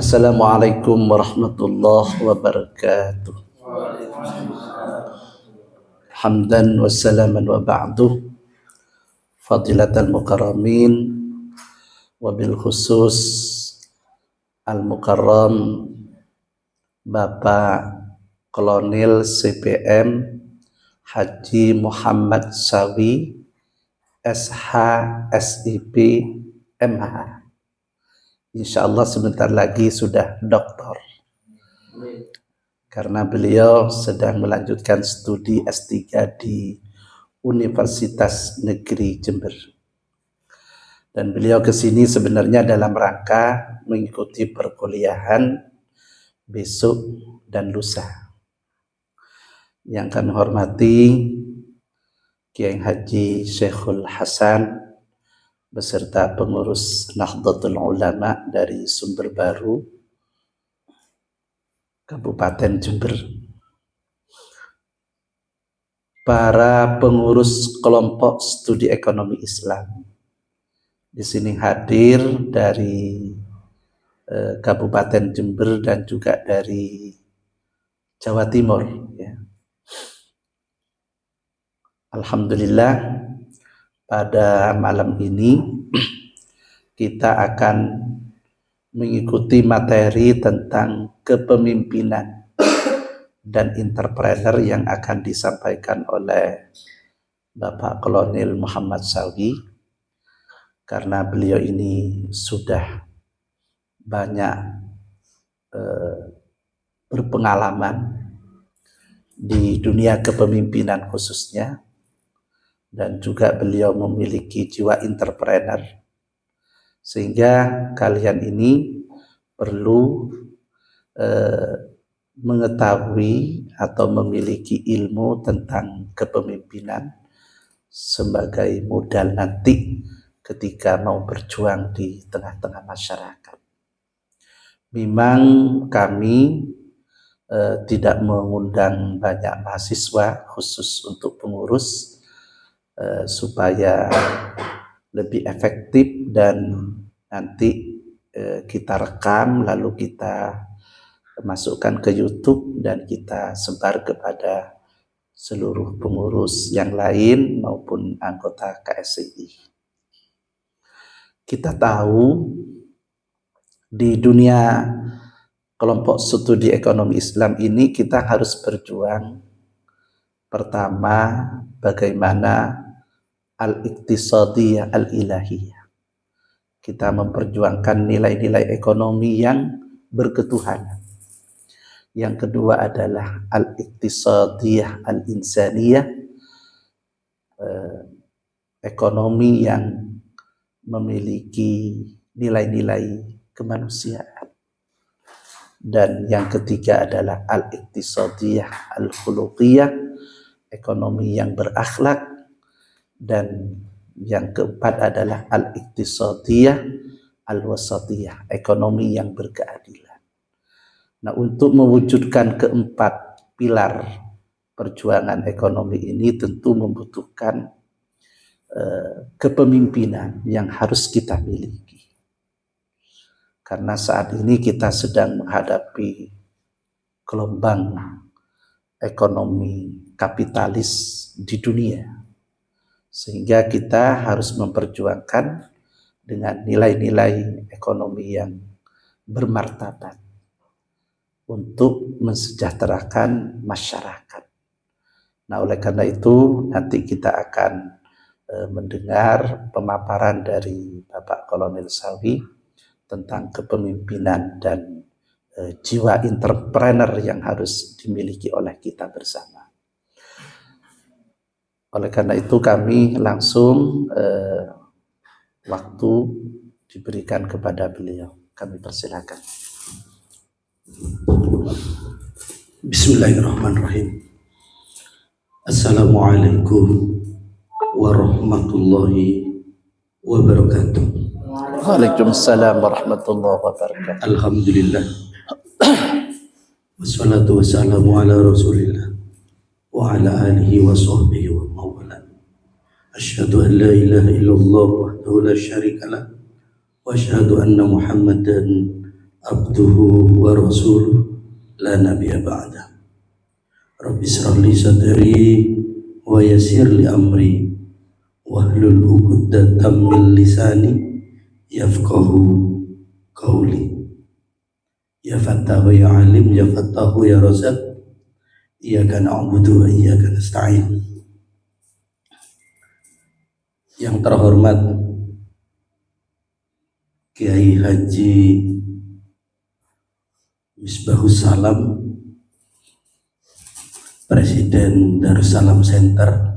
Assalamualaikum warahmatullahi wabarakatuh. Hamdan wa salaman wa ba'du. Fadilatal mukarramin wabil khusus al-mukarram Bapak Kolonel CPM Haji Muhammad Sawi SH SIP MH. Insyaallah sebentar lagi sudah doktor. Karena beliau sedang melanjutkan studi S3 di Universitas Negeri Jember. Dan beliau ke sini sebenarnya dalam rangka mengikuti perkuliahan besok dan lusa. Yang kami hormati Kiai Haji Syekhul Hasan beserta pengurus Nahdlatul Ulama dari Sumber Baru, Kabupaten Jember. Para pengurus kelompok studi ekonomi Islam di sini hadir dari Kabupaten Jember dan juga dari Jawa Timur. Ya. Alhamdulillah pada malam ini kita akan mengikuti materi tentang kepemimpinan dan entrepreneur yang akan disampaikan oleh Bapak Kolonel Muhammad Sawi, karena beliau ini sudah banyak berpengalaman di dunia kepemimpinan khususnya, dan juga beliau memiliki jiwa entrepreneur, sehingga kalian ini perlu mengetahui atau memiliki ilmu tentang kepemimpinan sebagai modal nanti ketika mau berjuang di tengah-tengah masyarakat. Memang kami tidak mengundang banyak mahasiswa khusus untuk pengurus supaya lebih efektif, dan nanti kita rekam lalu kita masukkan ke YouTube dan kita sebar kepada seluruh pengurus yang lain maupun anggota KSCI. Kita tahu di dunia kelompok studi ekonomi Islam ini kita harus berjuang. Pertama, bagaimana al-iqtisadiyah al-ilahiyah. Kita memperjuangkan nilai-nilai ekonomi yang berketuhanan. Yang kedua adalah al-iqtisadiyah al-insaniyah, ekonomi yang memiliki nilai-nilai kemanusiaan. Dan yang ketiga adalah al-iqtisadiyah al-khuluqiyah, ekonomi yang berakhlak. Dan yang keempat adalah al-iqtisadiyah al-wasatiyah, ekonomi yang berkeadilan. Nah, untuk mewujudkan keempat pilar perjuangan ekonomi ini tentu membutuhkan kepemimpinan yang harus kita miliki. Karena saat ini kita sedang menghadapi gelombang ekonomi kapitalis di dunia. Sehingga kita harus memperjuangkan dengan nilai-nilai ekonomi yang bermartabat untuk mensejahterakan masyarakat. Nah, oleh karena itu nanti kita akan mendengar pemaparan dari Bapak Kolonel Sawi tentang kepemimpinan dan jiwa entrepreneur yang harus dimiliki oleh kita bersama. Oleh karena itu kami langsung waktu diberikan kepada beliau. Kami persilakan. Bismillahirrahmanirrahim. Assalamualaikum warahmatullahi wabarakatuh. Waalaikumsalam warahmatullahi wabarakatuh. Alhamdulillah. Wassalatu wassalamu ala Rasulillah wa ala alihi wa sahbihi wa mawala. Asyhadu an la ilaha illallah wahdahu la syarika lah wa asyhadu anna Muhammadan abduhu wa rasuluh la nabiyya ba'dah. Rabbi shrah li sadri wa yassir li amri wahlul 'uqdatam min lisani yafqahu qawli. Ya Fattahu ya Alim ya Fattahu ya Razak, iyyaka na'budu wa iyyaka nasta'in. Yang terhormat Kiai Haji Misbahus Salam, Presiden Darussalam Center,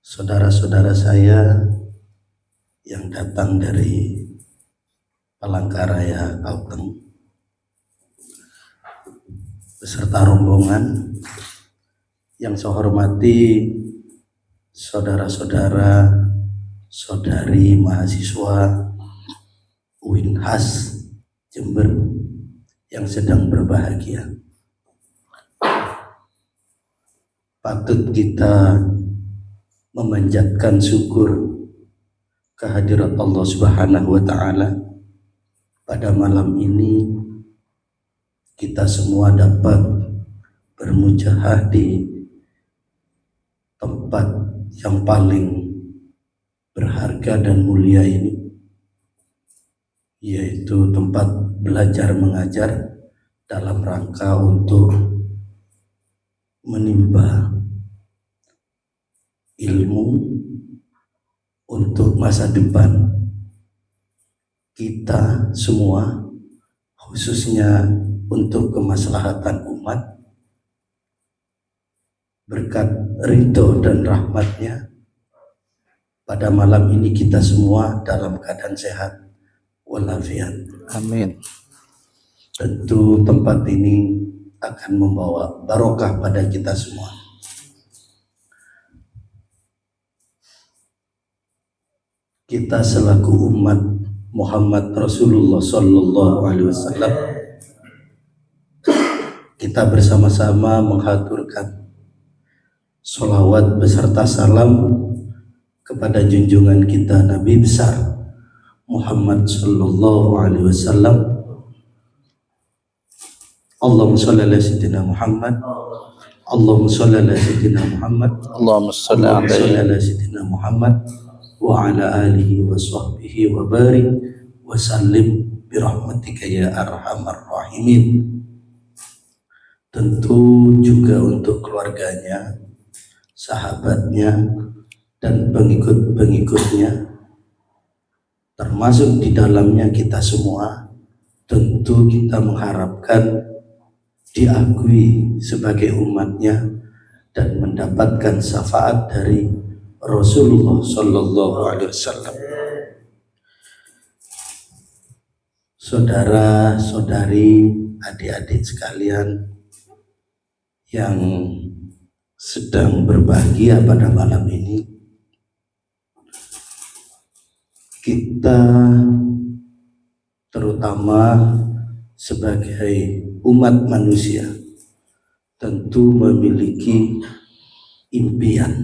saudara-saudara saya yang datang dari Palangkaraya, Kalteng, beserta rombongan, yang saya hormati saudara-saudara, saudari mahasiswa UINHAS Jember yang sedang berbahagia. Patut kita memanjatkan syukur kehadirat Allah Subhanahu wa Ta'ala. Pada malam ini kita semua dapat bermujahah di tempat yang paling berharga dan mulia ini, yaitu tempat belajar mengajar dalam rangka untuk menimba ilmu untuk masa depan kita semua, khususnya untuk kemaslahatan umat, berkat ridho dan rahmatnya. Pada malam ini kita semua dalam keadaan sehat walafiat. Amin. Tentu tempat ini akan membawa barokah pada kita semua. Kita selaku umat Muhammad Rasulullah Sallallahu Alaihi Wasallam, kita bersama-sama menghaturkan sholawat beserta salam kepada junjungan kita Nabi besar Muhammad Sallallahu Alaihi Wasallam. Allahumma sholli ala sayyidina Muhammad, Allahumma sholli ala sayyidina Muhammad, Allahumma sholli ala sayyidina Muhammad wa ala alihi wa sahbihi wa barik wa sallim birahmatika ya arhamar rahimin. Tentu juga untuk keluarganya, sahabatnya, dan pengikut-pengikutnya, termasuk di dalamnya kita semua. Tentu kita mengharapkan diakui sebagai umatnya dan mendapatkan syafaat dari Rasulullah Sallallahu Alaihi Wasallam. Saudara-saudari, adik-adik sekalian yang sedang berbahagia pada malam ini, kita terutama sebagai umat manusia tentu memiliki impian.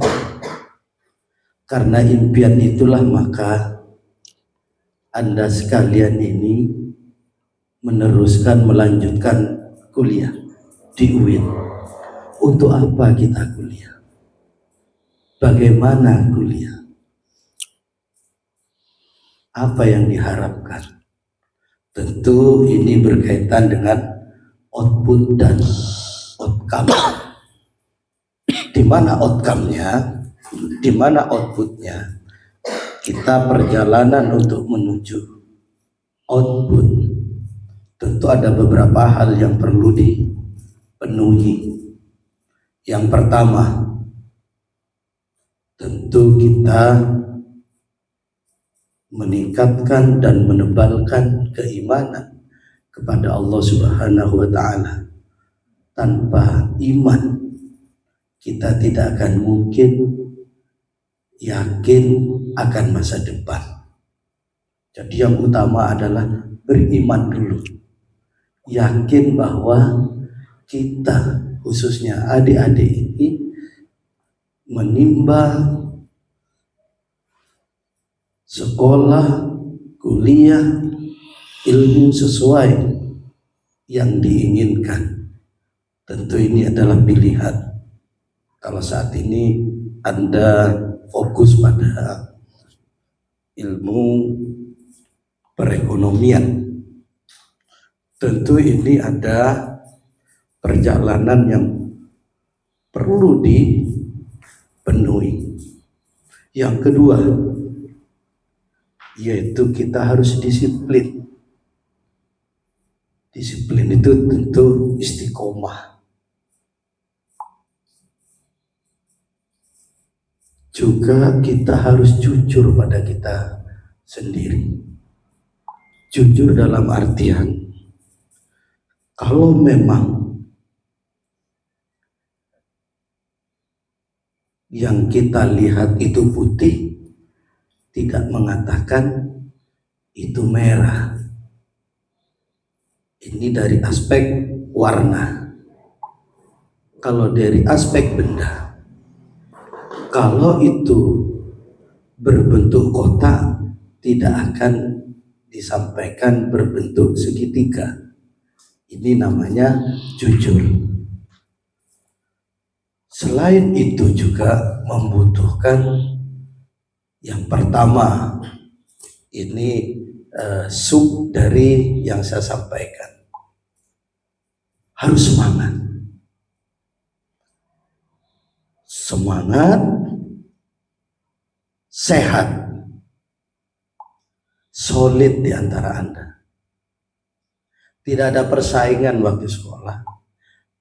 Karena impian itulah maka Anda sekalian ini melanjutkan kuliah di UIN. Untuk apa kita kuliah? Bagaimana kuliah? Apa yang diharapkan? Tentu ini berkaitan dengan output dan outcome. Di mana outcome-nya? Di mana outputnya? Kita perjalanan untuk menuju output. Tentu ada beberapa hal yang perlu dipenuhi. Yang pertama, tentu kita meningkatkan dan menebalkan keimanan kepada Allah Subhanahu wa Ta'ala. Tanpa iman kita tidak akan mungkin yakin akan masa depan. Jadi yang utama adalah beriman dulu, yakin bahwa kita, khususnya adik-adik ini, menimba sekolah, kuliah ilmu sesuai yang diinginkan. Tentu ini adalah pilihan. Kalau saat ini Anda fokus pada ilmu perekonomian, tentu ini ada perjalanan yang perlu dipenuhi. Yang kedua, yaitu kita harus disiplin. Disiplin itu tentu istiqomah. Juga kita harus jujur pada kita sendiri. Jujur dalam artian, kalau memang yang kita lihat itu putih, tidak mengatakan itu merah. Ini dari aspek warna. Kalau dari aspek benda, kalau itu berbentuk kotak, tidak akan disampaikan berbentuk segitiga. Ini namanya jujur. Selain itu juga membutuhkan yang pertama, ini sub dari yang saya sampaikan. Harus semangat. Semangat, sehat, solid di antara Anda. Tidak ada persaingan waktu sekolah,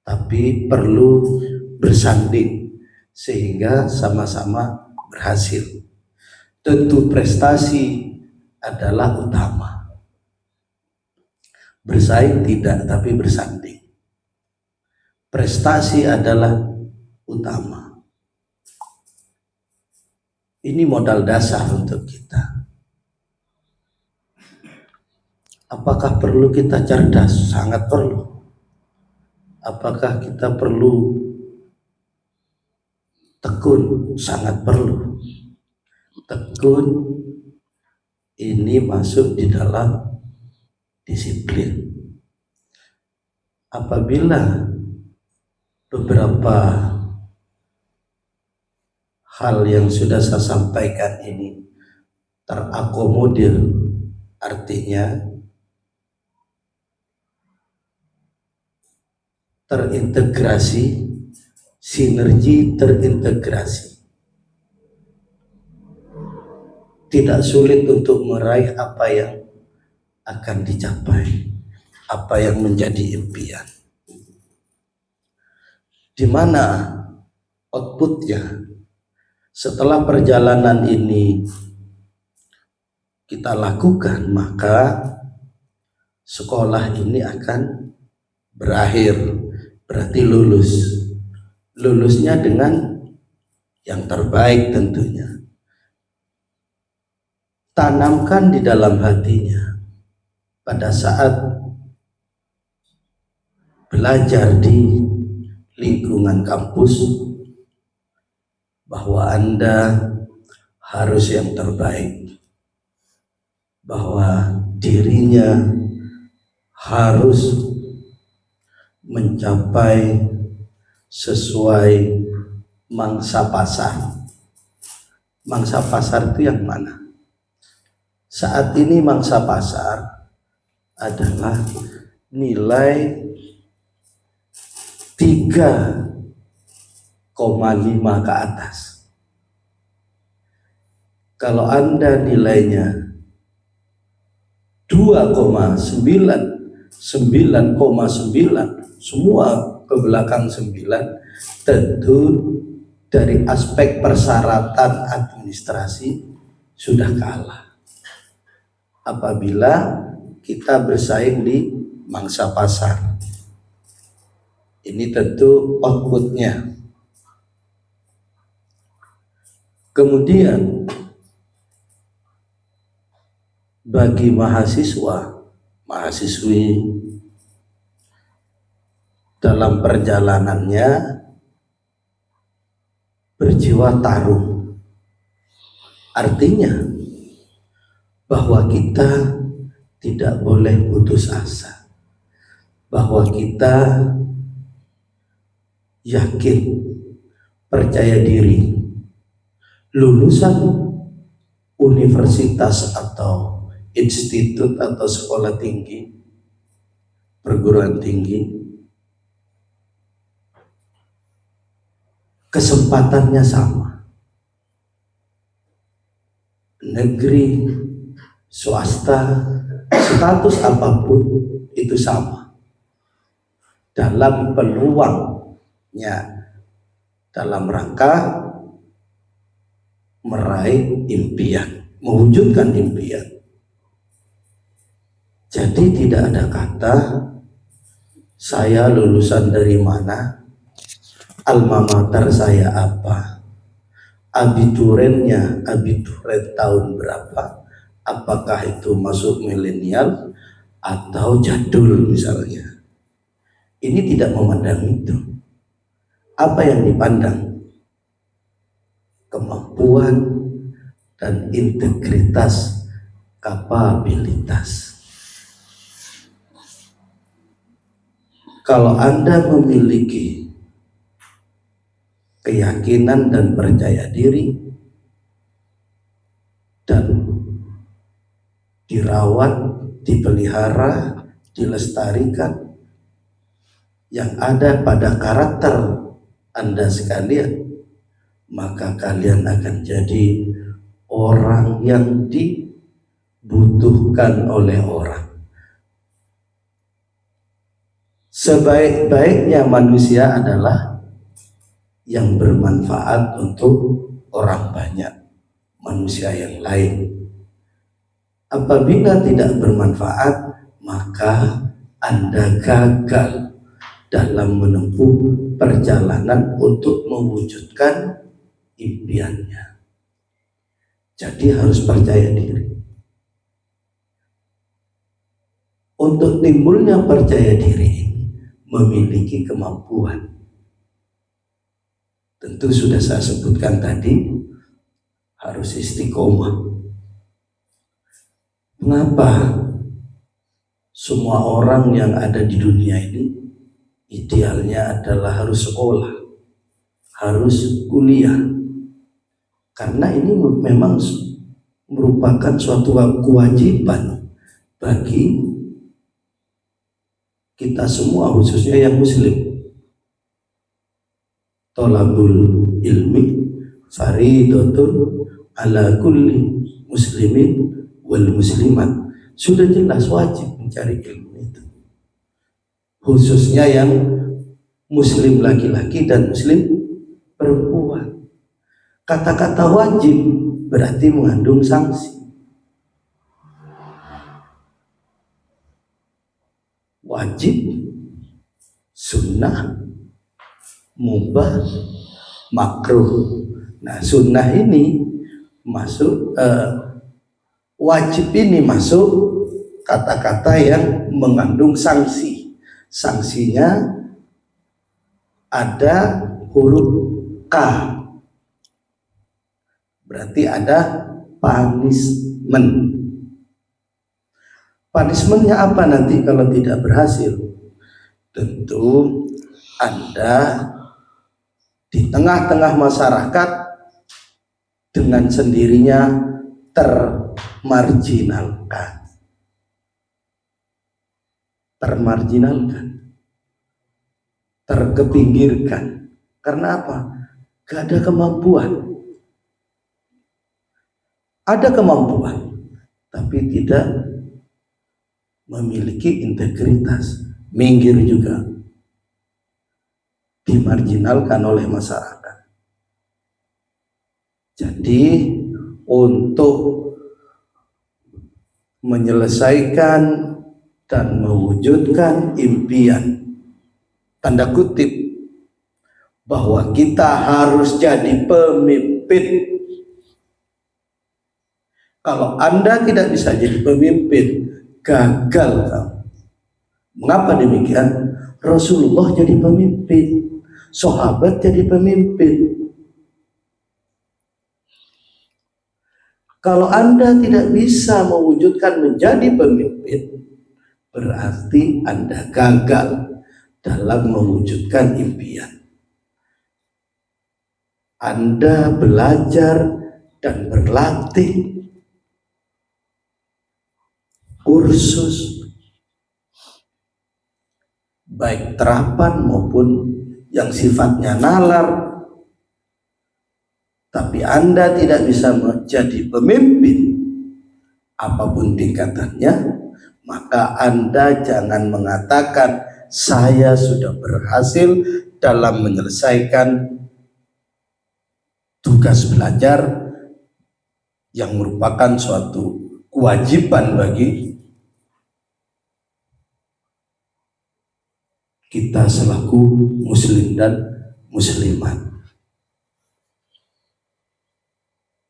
tapi perlu bersanding sehingga sama-sama berhasil. Tentu prestasi adalah utama. Bersaing tidak, tapi bersanding. Prestasi adalah utama. Ini modal dasar untuk kita. Apakah perlu kita cerdas? Sangat perlu. Apakah kita perlu tekun? Sangat perlu. Tekun ini masuk di dalam disiplin. Apabila beberapa hal yang sudah saya sampaikan ini terakomodir, artinya terintegrasi, sinergi terintegrasi. Tidak sulit untuk meraih apa yang akan dicapai, apa yang menjadi impian. Di mana outputnya setelah perjalanan ini kita lakukan, maka sekolah ini akan berakhir, berarti lulus. Lulusnya dengan yang terbaik tentunya. Tanamkan di dalam hatinya pada saat belajar di lingkungan kampus bahwa Anda harus yang terbaik, bahwa dirinya harus mencapai sesuai mangsa pasar. Mangsa pasar itu yang mana? Saat ini mangsa pasar adalah nilai 3,5 ke atas. Kalau Anda nilainya 2,9, 9,9, semua ke belakang 9, tentu dari aspek persyaratan administrasi sudah kalah. Apabila kita bersaing di mangsa pasar. Ini tentu outputnya. Kemudian bagi mahasiswa, mahasiswi dalam perjalanannya berjiwa taruh. Artinya bahwa kita tidak boleh putus asa bahwa kita yakin, percaya diri, lulusan universitas atau institut atau sekolah tinggi, perguruan tinggi, kesempatannya sama. Negeri, swasta, status apapun itu sama dalam peluangnya, dalam rangka meraih impian, mewujudkan impian. Jadi tidak ada kata saya lulusan dari mana, alma mater saya apa, abiturennya abituren tahun berapa, apakah itu masuk milenial atau jadul misalnya. Ini tidak memandang itu. Apa yang dipandang? Kemampuan dan integritas, kapabilitas. Kalau Anda memiliki keyakinan dan percaya diri dan dirawat, dipelihara, dilestarikan yang ada pada karakter Anda sekalian, maka kalian akan jadi orang yang dibutuhkan oleh orang. Sebaik-baiknya manusia adalah yang bermanfaat untuk orang banyak, manusia yang lain. Apabila tidak bermanfaat, maka Anda gagal dalam menempuh perjalanan untuk mewujudkan impiannya. Jadi harus percaya diri. Untuk timbulnya percaya diri, memiliki kemampuan. Tentu sudah saya sebutkan tadi, harus istiqomah. Mengapa semua orang yang ada di dunia ini idealnya adalah harus sekolah, harus kuliah? Karena ini memang merupakan suatu kewajiban bagi kita semua, khususnya yang muslim. Thalabul ilmi faridatun ala kulli muslimin wal muslimat. Sudah jelas wajib mencari ilmu itu, khususnya yang muslim laki-laki dan muslim perempuan. Kata-kata wajib berarti mengandung sanksi. Wajib, sunnah, mubah, makruh. Nah, sunnah ini masuk, wajib ini masuk kata-kata yang mengandung sanksi. Sanksinya ada huruf K, berarti ada punishment. Punishmentnya apa nanti kalau tidak berhasil? Tentu Anda di tengah-tengah masyarakat dengan sendirinya termarginalkan, terkepinggirkan. Karena apa? Gak ada kemampuan. Ada kemampuan, tapi tidak memiliki integritas, minggir juga, dimarginalkan oleh masyarakat. Jadi untuk menyelesaikan dan mewujudkan impian, tanda kutip, bahwa kita harus jadi pemimpin. Kalau Anda tidak bisa jadi pemimpin, gagal kamu. Mengapa demikian? Rasulullah jadi pemimpin, sahabat jadi pemimpin. Kalau Anda tidak bisa mewujudkan menjadi pemimpin, berarti Anda gagal dalam mewujudkan impian. Anda belajar dan berlatih kursus baik terapan maupun yang sifatnya nalar, tapi Anda tidak bisa menjadi pemimpin apapun tingkatannya, maka Anda jangan mengatakan saya sudah berhasil dalam menyelesaikan tugas belajar yang merupakan suatu kewajiban bagi kita selaku muslim dan muslimat.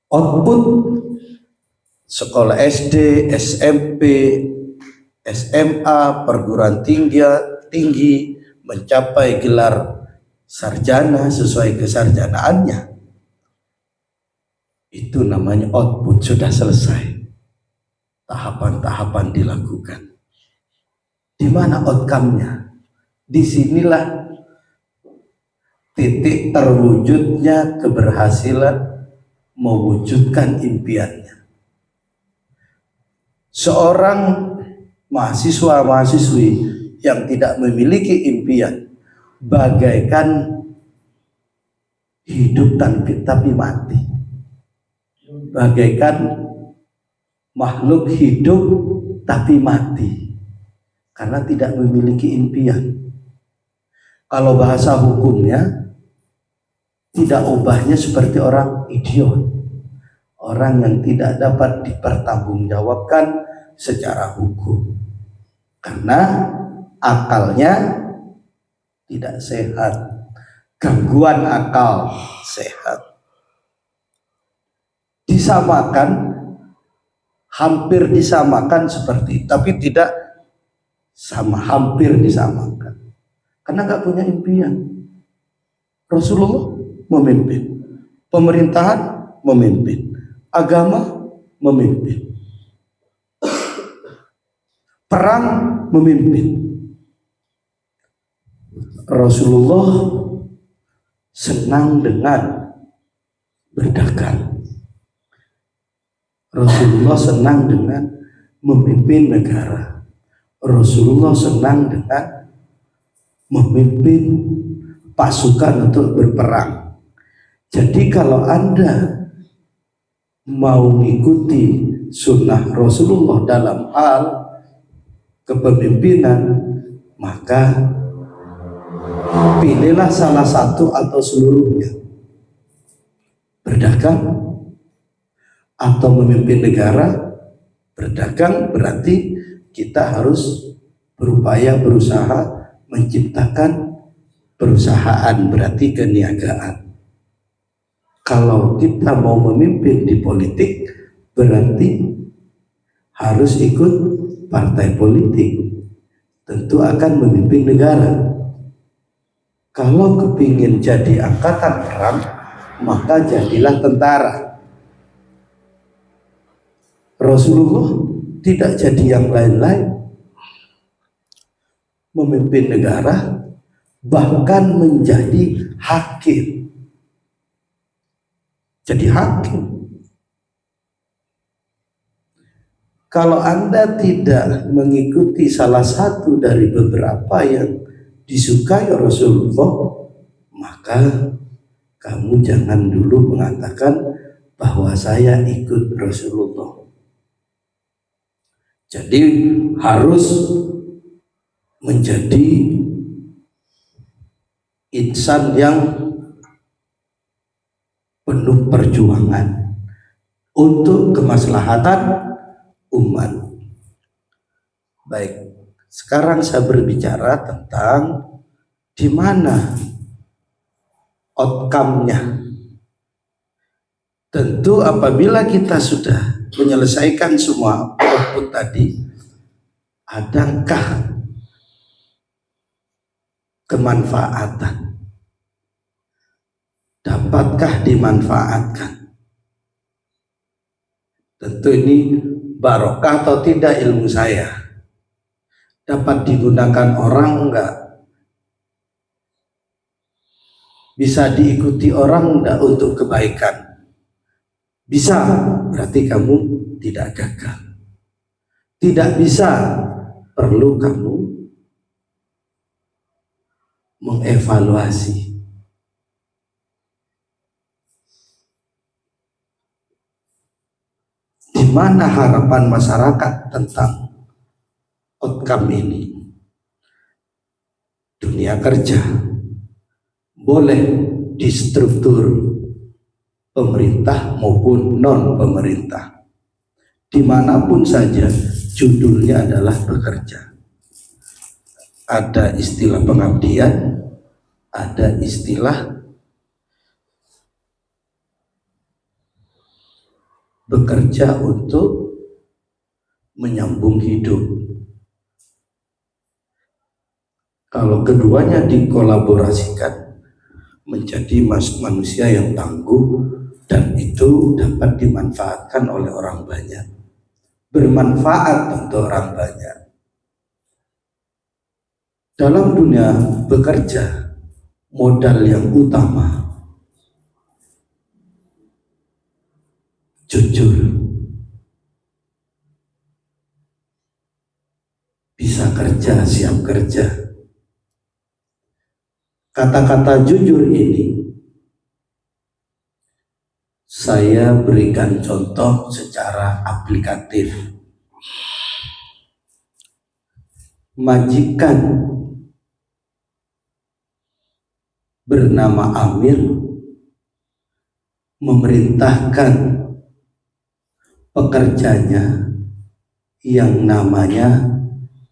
Output sekolah SD, SMP, SMA, perguruan tinggi mencapai gelar sarjana sesuai kesarjanaannya, itu namanya output, sudah selesai. Tahapan-tahapan dilakukan. Di mana outcome-nya? Disinilah titik terwujudnya keberhasilan mewujudkan impiannya. Seorang mahasiswa-mahasiswi yang tidak memiliki impian bagaikan hidup tapi mati, bagaikan makhluk hidup tapi mati karena tidak memiliki impian. Kalau bahasa hukumnya, tidak ubahnya seperti orang idiot, orang yang tidak dapat dipertanggungjawabkan secara hukum karena akalnya tidak sehat, gangguan akal sehat. Disamakan, hampir disamakan seperti itu, tapi tidak sama, hampir disamakan karena nggak punya impian. Rasulullah memimpin, pemerintahan memimpin, agama memimpin, perang memimpin. Rasulullah senang dengan berdagang. Rasulullah senang dengan memimpin negara. Rasulullah senang dengan memimpin pasukan untuk berperang. Jadi kalau Anda mau mengikuti sunnah Rasulullah dalam hal kepemimpinan, maka pilihlah salah satu atau seluruhnya. Berdagang atau memimpin negara. Berdagang berarti kita harus berusaha menciptakan perusahaan, berarti keniagaan. Kalau kita mau memimpin di politik, berarti harus ikut partai politik, tentu akan memimpin negara. Kalau kepingin jadi angkatan perang, maka jadilah tentara. Rasulullah tidak jadi yang lain-lain, memimpin negara, bahkan menjadi hakim. Jadi hakim. Kalau Anda tidak mengikuti salah satu dari beberapa yang disukai Rasulullah, maka kamu jangan dulu mengatakan bahwa saya ikut Rasulullah. Jadi harus menjadi insan yang penuh perjuangan untuk kemaslahatan umat. Baik, sekarang saya berbicara tentang di mana outcome-nya. Tentu apabila kita sudah menyelesaikan semua output tadi, adakah kemanfaatan? Dapatkah dimanfaatkan? Tentu ini barokah atau tidak ilmu saya? Dapat digunakan orang enggak? Bisa diikuti orang enggak untuk kebaikan? Bisa, berarti kamu tidak gagal. Tidak bisa, perlu kamu mengevaluasi. Di mana harapan masyarakat tentang outcome ini? Dunia kerja boleh di struktur pemerintah maupun non pemerintah, dimanapun saja judulnya adalah bekerja. Ada istilah pengabdian, ada istilah bekerja untuk menyambung hidup. Kalau keduanya dikolaborasikan menjadi manusia yang tangguh, dan itu dapat dimanfaatkan oleh orang banyak, bermanfaat untuk orang banyak. Dalam dunia bekerja, modal yang utama jujur. Bisa kerja, siap kerja. Kata-kata jujur ini saya berikan contoh secara aplikatif. Majikan bernama Amir memerintahkan pekerjanya yang namanya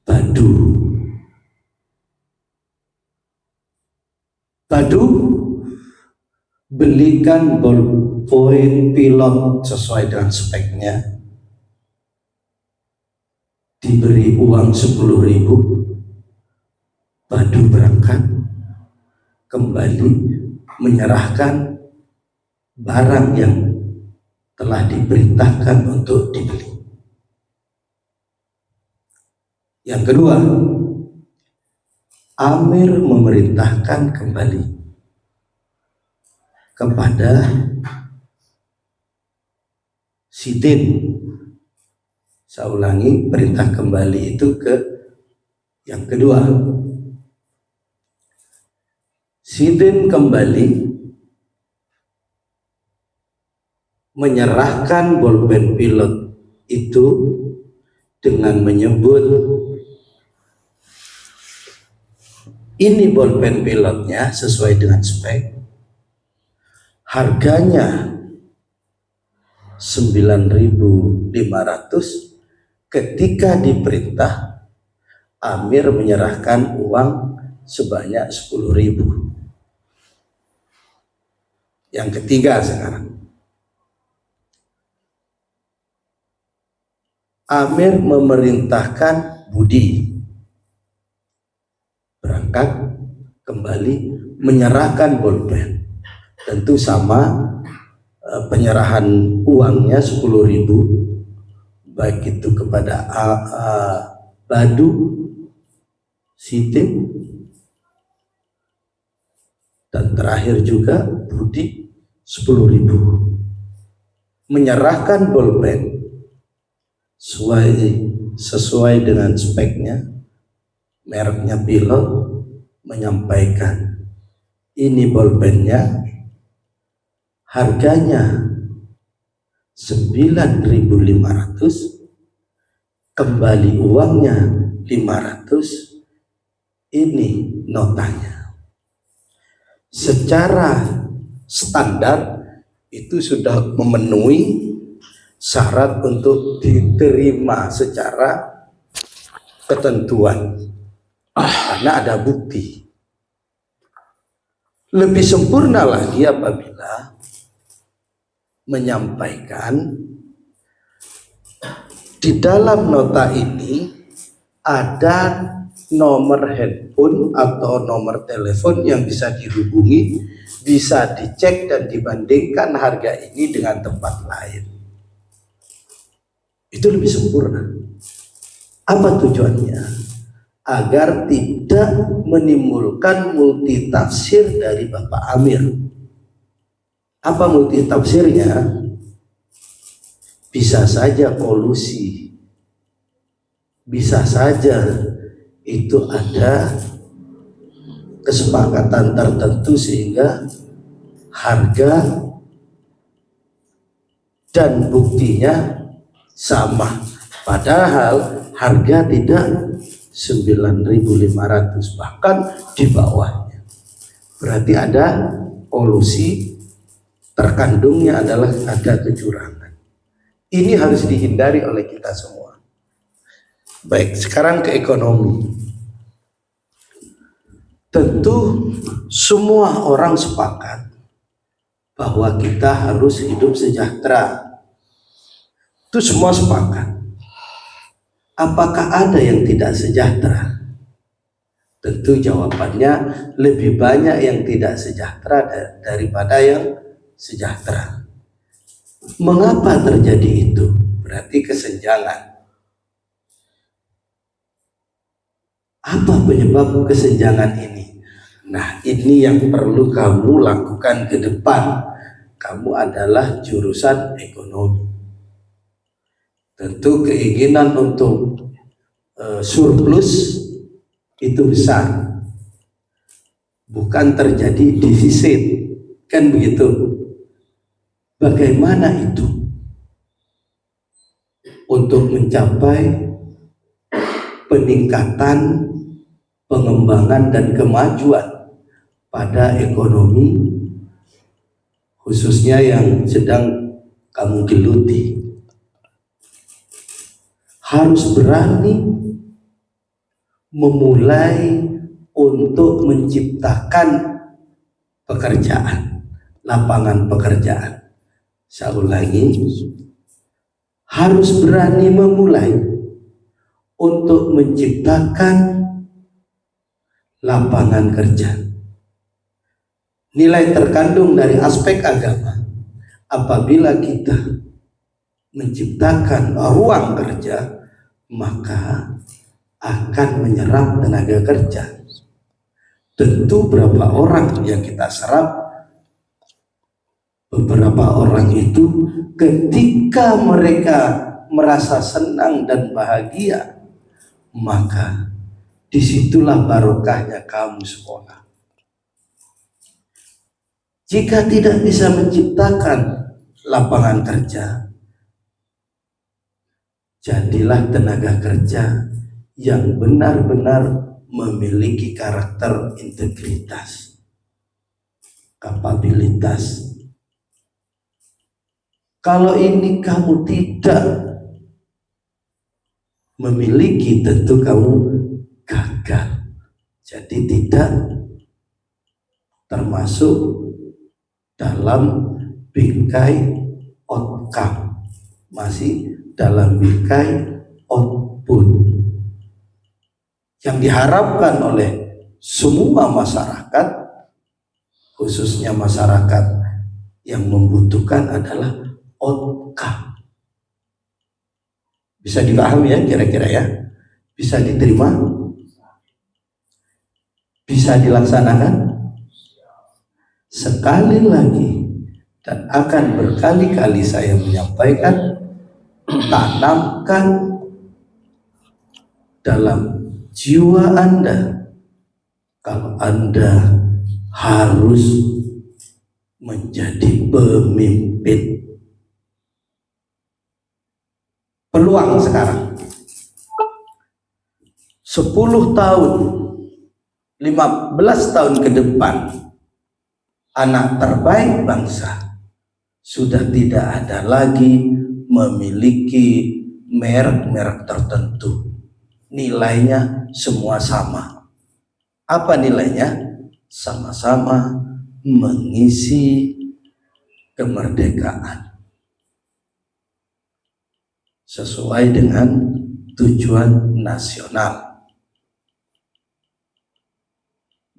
Badu. Badu, belikan ballpoint pilot sesuai dengan speknya. Diberi uang 10.000. Badu berangkat, kembali menyerahkan barang yang telah diperintahkan untuk dibeli. Yang kedua, Amir memerintahkan kembali kepada Sidin. Saya ulangi, perintah kembali itu ke yang kedua. Sidin kembali menyerahkan bolpen pilot itu dengan menyebut, ini bolpen pilotnya sesuai dengan spek, harganya 9.500. Ketika diperintah, Amir menyerahkan uang sebanyak 10.000. Yang ketiga sekarang, Amir memerintahkan Budi berangkat kembali menyerahkan bolpen. Tentu sama, penyerahan uangnya 10.000, baik itu kepada Badu, Sidin, dan terakhir juga Budi 10.000. Menyerahkan bolpen sesuai dengan speknya, mereknya pilot, menyampaikan ini bolpennya, harganya 9.500, kembali uangnya 500, ini notanya. Secara standar itu sudah memenuhi syarat untuk diterima secara ketentuan, karena ada bukti. Lebih sempurna lagi apabila menyampaikan di dalam nota ini ada nomor handphone atau nomor telepon yang bisa dihubungi, bisa dicek dan dibandingkan harga ini dengan tempat lain. Itu lebih sempurna. Apa tujuannya? Agar tidak menimbulkan multi tafsir dari Bapak Amir. Apa multi tafsirnya? Bisa saja kolusi, bisa saja itu ada kesepakatan tertentu sehingga harga dan buktinya sama, padahal harga tidak 9.500, bahkan di bawahnya. Berarti ada kolusi, terkandungnya adalah ada kecurangan. Ini harus dihindari oleh kita semua. Baik, sekarang ke ekonomi. Tentu semua orang sepakat bahwa kita harus hidup sejahtera. Itu semua sepakat. Apakah ada yang tidak sejahtera? Tentu jawabannya lebih banyak yang tidak sejahtera daripada yang sejahtera. Mengapa terjadi itu? Berarti kesenjangan. Apa penyebab kesenjangan ini? Nah, ini yang perlu kamu lakukan ke depan. Kamu adalah jurusan ekonomi. Tentu keinginan untuk surplus itu besar, bukan terjadi defisit, kan begitu? Bagaimana itu untuk mencapai peningkatan, pengembangan dan kemajuan pada ekonomi, khususnya yang sedang kamu geluti? Harus berani memulai untuk menciptakan pekerjaan, lapangan pekerjaan. Saya ulangi, harus berani memulai untuk menciptakan lapangan kerja. Nilai terkandung dari aspek agama apabila kita menciptakan ruang kerja, maka akan menyerap tenaga kerja. Tentu berapa orang yang kita serap, beberapa orang itu ketika mereka merasa senang dan bahagia, maka disitulah barokahnya kamu sekolah. Jika tidak bisa menciptakan lapangan kerja, jadilah tenaga kerja yang benar-benar memiliki karakter integritas, kapabilitas. Kalau ini kamu tidak memiliki, tentu kamu gagal. Jadi tidak termasuk dalam bingkai outcome, masih dalam bingkai output. Yang diharapkan oleh semua masyarakat, khususnya masyarakat yang membutuhkan, adalah outcome. Bisa dipahami ya kira-kira ya? Bisa diterima? Bisa dilaksanakan? Sekali lagi, dan akan berkali-kali saya menyampaikan, tanamkan dalam jiwa Anda kalau Anda harus menjadi pemimpin. Peluang sekarang 10 tahun, 15 tahun ke depan, anak terbaik bangsa sudah tidak ada lagi memiliki merek-merek tertentu. Nilainya semua sama. Apa nilainya? Sama-sama mengisi kemerdekaan sesuai dengan tujuan nasional.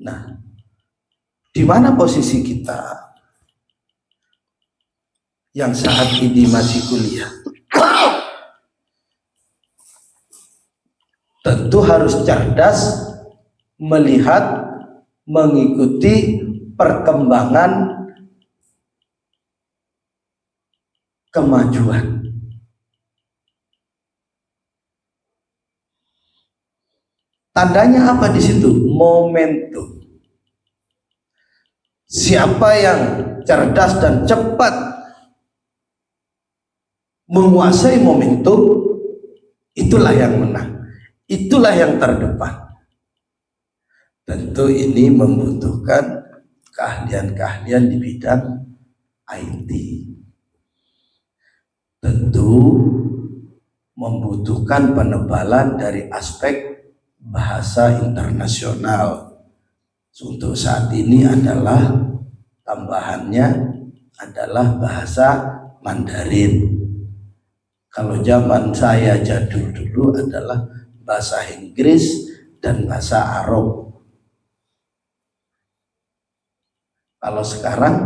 Nah, di mana posisi kita yang saat ini masih kuliah? tentu harus cerdas melihat, mengikuti perkembangan kemajuan. Tandanya apa di situ? Momentum. Siapa yang cerdas dan cepat menguasai momentum, itulah yang menang, itulah yang terdepan. Tentu ini membutuhkan keahlian-keahlian di bidang IT. Tentu membutuhkan penebalan dari aspek bahasa internasional. Untuk saat ini adalah tambahannya adalah bahasa Mandarin. Kalau zaman saya jadul dulu adalah bahasa Inggris dan bahasa Arab. Kalau sekarang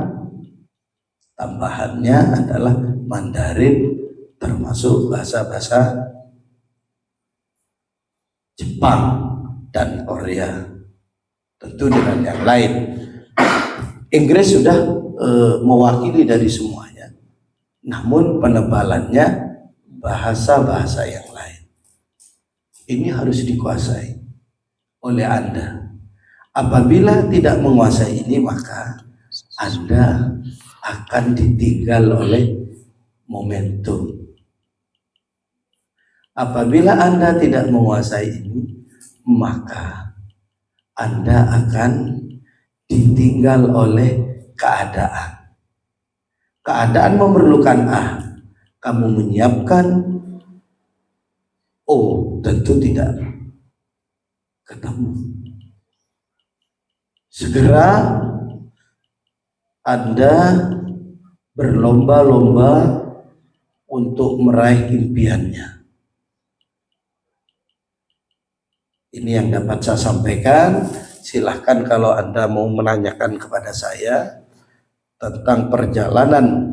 tambahannya adalah Mandarin, termasuk bahasa-bahasa Jepang dan Korea, tentu dengan yang lain. Inggris sudah mewakili dari semuanya, namun penebalannya bahasa-bahasa yang lain. Ini harus dikuasai oleh Anda. Apabila tidak menguasai ini, maka Anda akan ditinggal oleh momentum. Apabila Anda tidak menguasai ini, maka Anda akan ditinggal oleh keadaan. Keadaan memerlukan A, kamu menyiapkan O, tentu tidak ketemu. Segera Anda berlomba-lomba untuk meraih impiannya. Ini yang dapat saya sampaikan. Silahkan kalau Anda mau menanyakan kepada saya tentang perjalanan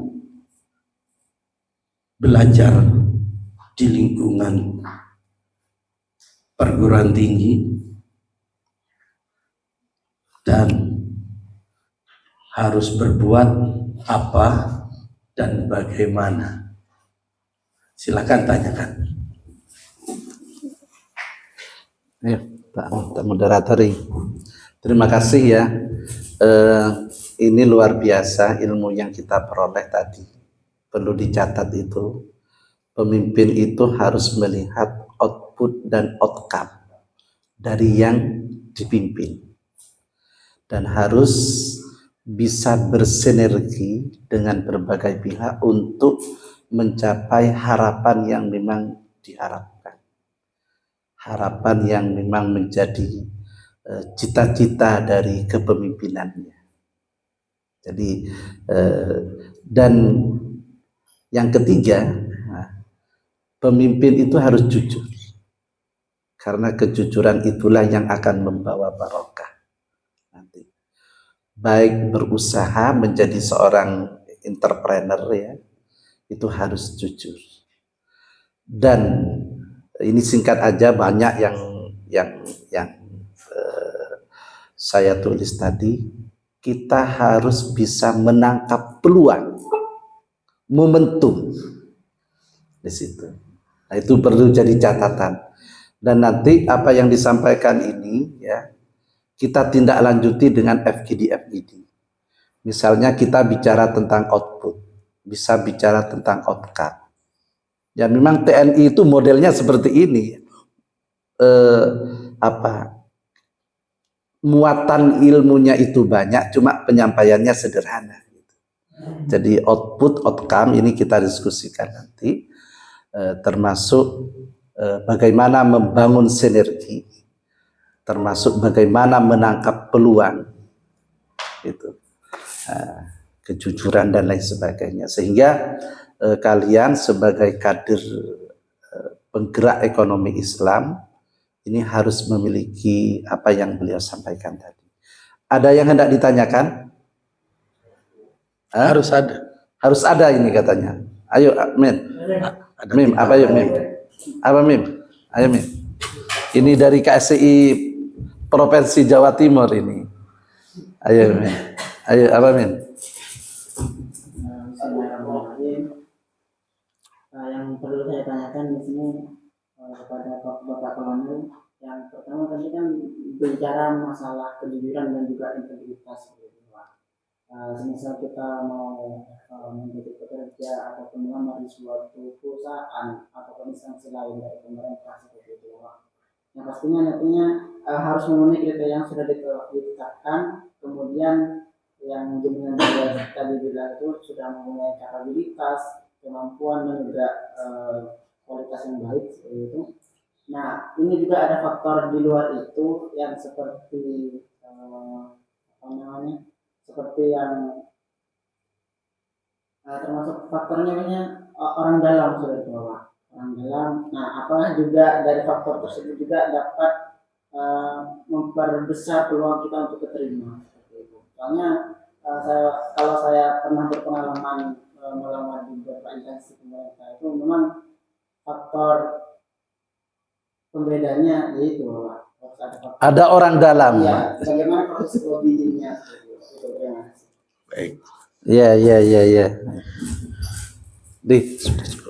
belajar di lingkungan perguruan tinggi dan harus berbuat apa dan bagaimana. Silakan tanyakan. Ya, Pak Moderatori, terima kasih ya. Ini luar biasa ilmu yang kita peroleh tadi. Perlu dicatat itu, pemimpin itu harus melihat output dan outcome dari yang dipimpin, dan harus bisa bersinergi dengan berbagai pihak untuk mencapai harapan yang memang diharapkan, harapan yang memang menjadi cita-cita dari kepemimpinannya. Jadi dan yang ketiga, pemimpin itu harus jujur, karena kejujuran itulah yang akan membawa barokah nanti. Baik berusaha menjadi seorang entrepreneur ya, itu harus jujur. Dan ini singkat aja, banyak yang saya tulis tadi. Kita harus bisa menangkap peluang, momentum di situ. Nah, itu perlu jadi catatan. Dan nanti apa yang disampaikan ini ya, kita tindak lanjuti dengan FGD. Misalnya kita bicara tentang output, bisa bicara tentang outcome. Ya memang TNI itu modelnya seperti ini. Muatan ilmunya itu banyak, cuma penyampaiannya sederhana. Jadi output, outcome ini kita diskusikan nanti, termasuk bagaimana membangun sinergi, termasuk bagaimana menangkap peluang, itu, kejujuran dan lain sebagainya. Sehingga kalian sebagai kader penggerak ekonomi Islam ini harus memiliki apa yang beliau sampaikan tadi. Ada yang hendak ditanyakan? Harus ada. Harus ada ini katanya. Ayo, Mim. Mim, apa yuk Mim? Apa Mim? Ayo Mim. Ini dari KSI Provinsi Jawa Timur ini. Ayo, Min. Ayo, apa Min? Bismillahirrahmanirrahim. Yang perlu saya tanyakan di sini kepada Bapak Kolonel, yang pertama tadi kan bicara masalah kejujuran dan juga integritas. Semisal kita mau menjadi pekerja ataupun melamar di suatu perusahaan ataupun instansi lain dari pemerintah seperti itu, yang pastinya nantinya harus memenuhi kriteria yang sudah ditetapkan. Kemudian yang jaminan juga tadi bilang itu sudah mempunyai kapabilitas, kemampuan dan juga kualitas yang baik seperti itu. Nah, ini juga ada faktor di luar itu yang seperti seperti yang termasuk faktornya orang dalam sudah itu, Bapak. Orang dalam. Nah, apakah juga dari faktor tersebut juga dapat memperbesar peluang kita untuk keterima seperti itu. Soalnya kalau saya pernah berpengalaman melamar di beberapa instansi pemerintah, itu memang faktor pembedanya yaitu, Bapak. Ada orang dalam. Iya, bagaimana proses lobbyingnya? Baik. Ya. Sudah.